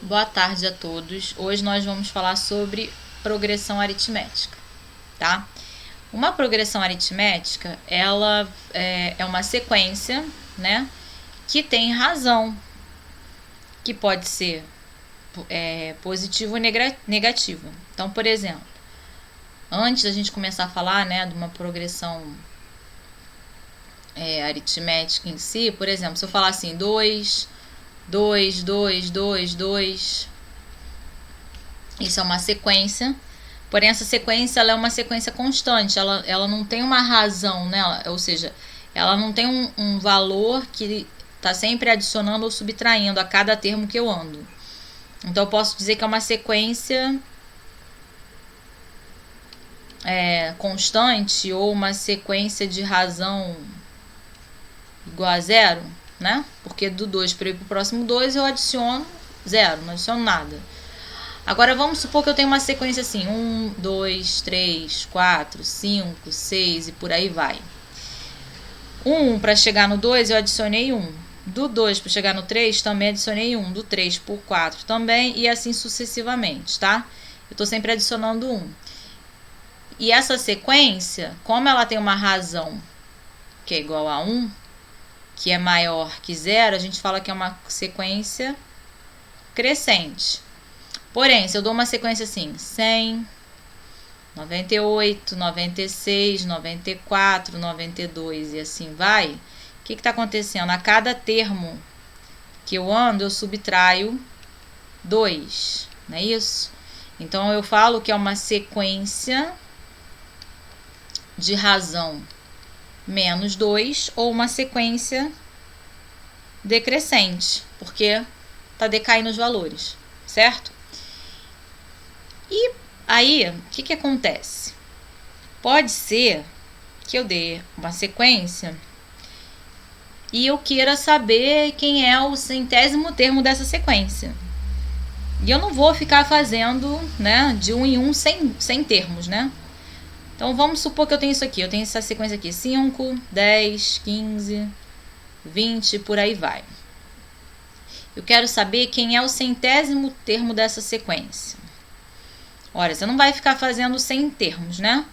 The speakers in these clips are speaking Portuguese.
Boa tarde a todos. Hoje nós vamos falar sobre progressão aritmética, tá? Uma progressão aritmética, ela é uma sequência, né, que tem razão, que pode ser positivo ou negativo. Então, por exemplo, antes da gente começar a falar, né, de uma progressão aritmética em si, por exemplo, se eu falar assim, 2, 2, 2, 2, 2, isso é uma sequência, porém essa sequência ela é uma sequência constante, ela não tem uma razão, né? Ou seja, ela não tem um valor que está sempre adicionando ou subtraindo a cada termo que eu ando. Então eu posso dizer que é uma sequência constante ou uma sequência de razão igual a zero, né? Porque do 2 para ir para o próximo 2 eu adiciono zero, não adiciono nada. Agora vamos supor que eu tenho uma sequência assim, 1, 2, 3, 4, 5, 6 e por aí vai. 1 para chegar no 2 eu adicionei 1. Do 2 para chegar no 3 também adicionei 1. Do 3 por 4 também e assim sucessivamente, tá? Eu estou sempre adicionando 1. E essa sequência, como ela tem uma razão que é igual a 1, que é maior que 0, a gente fala que é uma sequência crescente. Porém, se eu dou uma sequência assim, 100, 98, 96, 94, 92 e assim vai, o que está acontecendo? A cada termo que eu ando, eu subtraio 2, não é isso? Então, eu falo que é uma sequência de razão menos 2 ou uma sequência decrescente, porque está decaindo os valores, certo? E aí, o que acontece? Pode ser que eu dê uma sequência e eu queira saber quem é o centésimo termo dessa sequência. E eu não vou ficar fazendo, né, de 1 em 1 sem termos, né? Então, vamos supor que eu tenho isso aqui. Eu tenho essa sequência aqui, 5, 10, 15, 20, por aí vai. Eu quero saber quem é o centésimo termo dessa sequência. Olha, você não vai ficar fazendo 100 termos, né?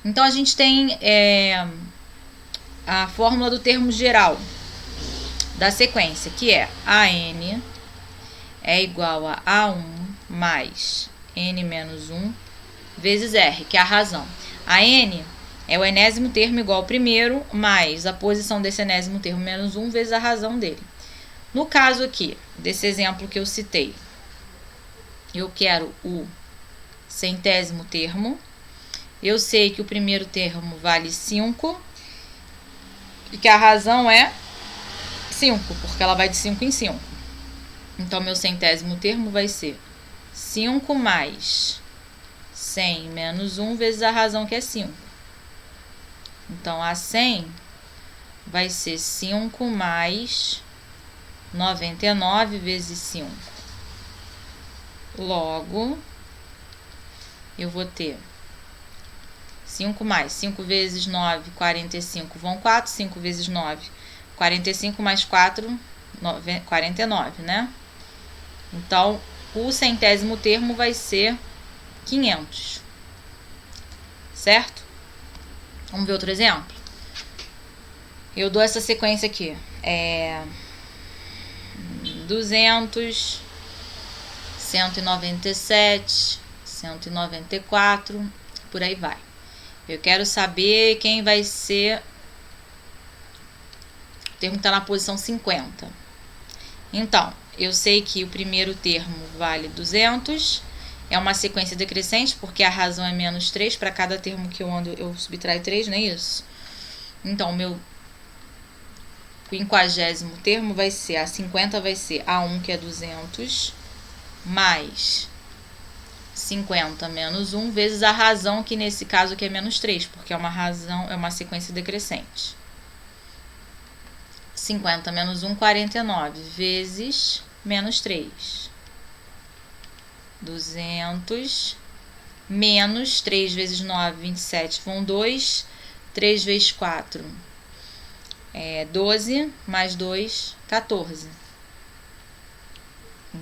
Então, a gente tem a fórmula do termo geral da sequência, que é AN é igual a A1 mais N menos 1 vezes R, que é a razão. A N é o enésimo termo igual ao primeiro, mais a posição desse enésimo termo menos 1 vezes a razão dele. No caso aqui, desse exemplo que eu citei, eu quero o centésimo termo. Eu sei que o primeiro termo vale 5 e que a razão é 5, porque ela vai de 5 em 5. Então, meu centésimo termo vai ser 5 mais 100 menos 1 vezes a razão, que é 5. Então, a 100 vai ser 5 mais 99 vezes 5. Logo, eu vou ter 5 mais 5 vezes 9, 45, vão 4. 5 vezes 9, 45 mais 4, 49, né? Então, o centésimo termo vai ser 500. Certo? Vamos ver outro exemplo? Eu dou essa sequência aqui. 200, 197, 194, por aí vai. Eu quero saber quem vai ser o termo que está na posição 50. Então, eu sei que o primeiro termo vale 200, é uma sequência decrescente, porque a razão é menos 3, para cada termo que eu ando eu subtraio 3, não é isso? Então, o meu 50º termo vai ser, a 50 vai ser A1, que é 200, mais 50 menos 1 vezes a razão, que nesse caso aqui é menos 3, porque é uma razão, é uma sequência decrescente. 50 menos 1, 49, vezes menos 3. 200 menos 3 vezes 9, 27, vão 2. 3 vezes 4 12, mais 2, 14.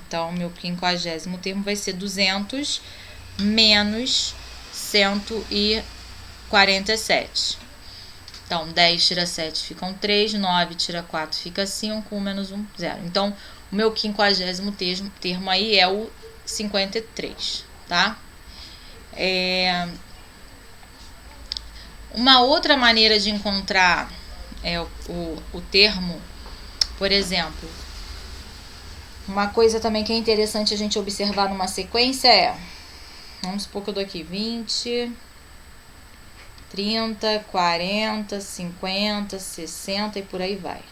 Então, meu 50º termo vai ser 200 menos 147. Então, 10 tira 7 ficam 3, 9 tira 4 fica 5, 1 menos 1, 0. Então, o meu 50º termo aí é o 53, tá? Uma outra maneira de encontrar o termo, por exemplo, uma coisa também que é interessante a gente observar numa sequência é, vamos supor que eu dou aqui 20, 30, 40, 50, 60 e por aí vai.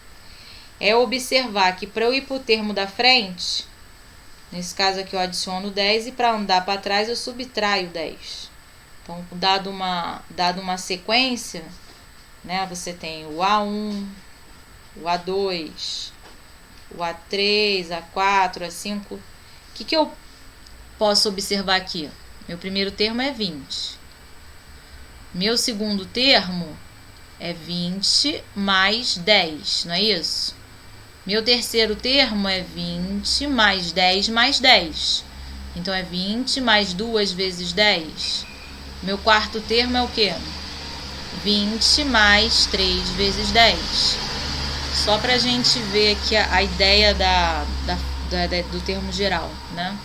É observar que para eu ir para o termo da frente, nesse caso aqui eu adiciono 10 e para andar para trás eu subtraio 10. Então, dado uma sequência, né, você tem o A1, o A2, o A3, A4, A5. O que eu posso observar aqui? Meu primeiro termo é 20. Meu segundo termo é 20 mais 10, não é isso? Meu terceiro termo é 20 mais 10 mais 10. Então, é 20 mais 2 vezes 10. Meu quarto termo é o quê? 20 mais 3 vezes 10. Só pra gente ver aqui a ideia do termo geral, né?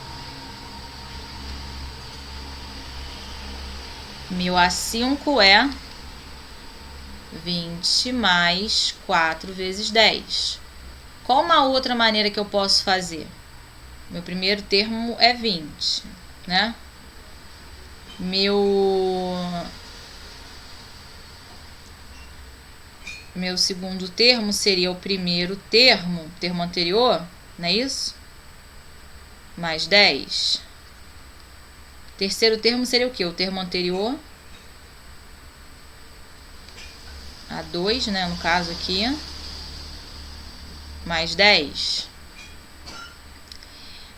Meu A5 é 20 mais 4 vezes 10. Qual uma outra maneira que eu posso fazer? Meu primeiro termo é 20, né? Meu segundo termo seria o primeiro termo anterior, não é isso? Mais 10. Terceiro termo seria o quê? O termo anterior. A2, né? No caso aqui. Mais 10.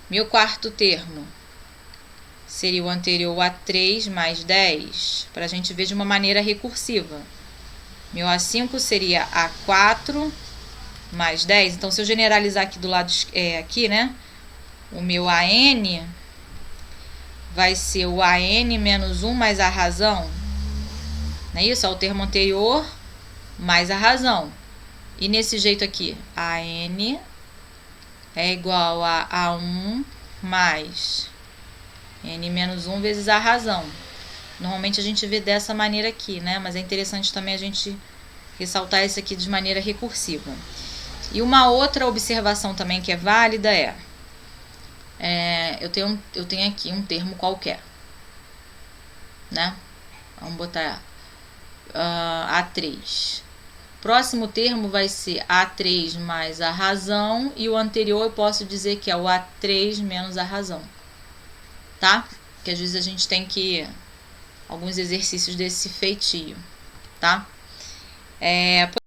Meu quarto termo seria o anterior A3 mais 10. Para a gente ver de uma maneira recursiva. Meu A5 seria A4 mais 10. Então, se eu generalizar aqui do lado aqui, né? O meu AN vai ser o AN menos 1 mais a razão. Não é isso? É o termo anterior mais a razão. E nesse jeito aqui, AN é igual a A1 mais N menos 1 vezes a razão. Normalmente a gente vê dessa maneira aqui, né? Mas é interessante também a gente ressaltar isso aqui de maneira recursiva. E uma outra observação também que é válida eu tenho aqui um termo qualquer, né? Vamos botar A3. Próximo termo vai ser A3 mais a razão, e o anterior eu posso dizer que é o A3 menos a razão, tá? Porque às vezes a gente tem que alguns exercícios desse feitio, tá?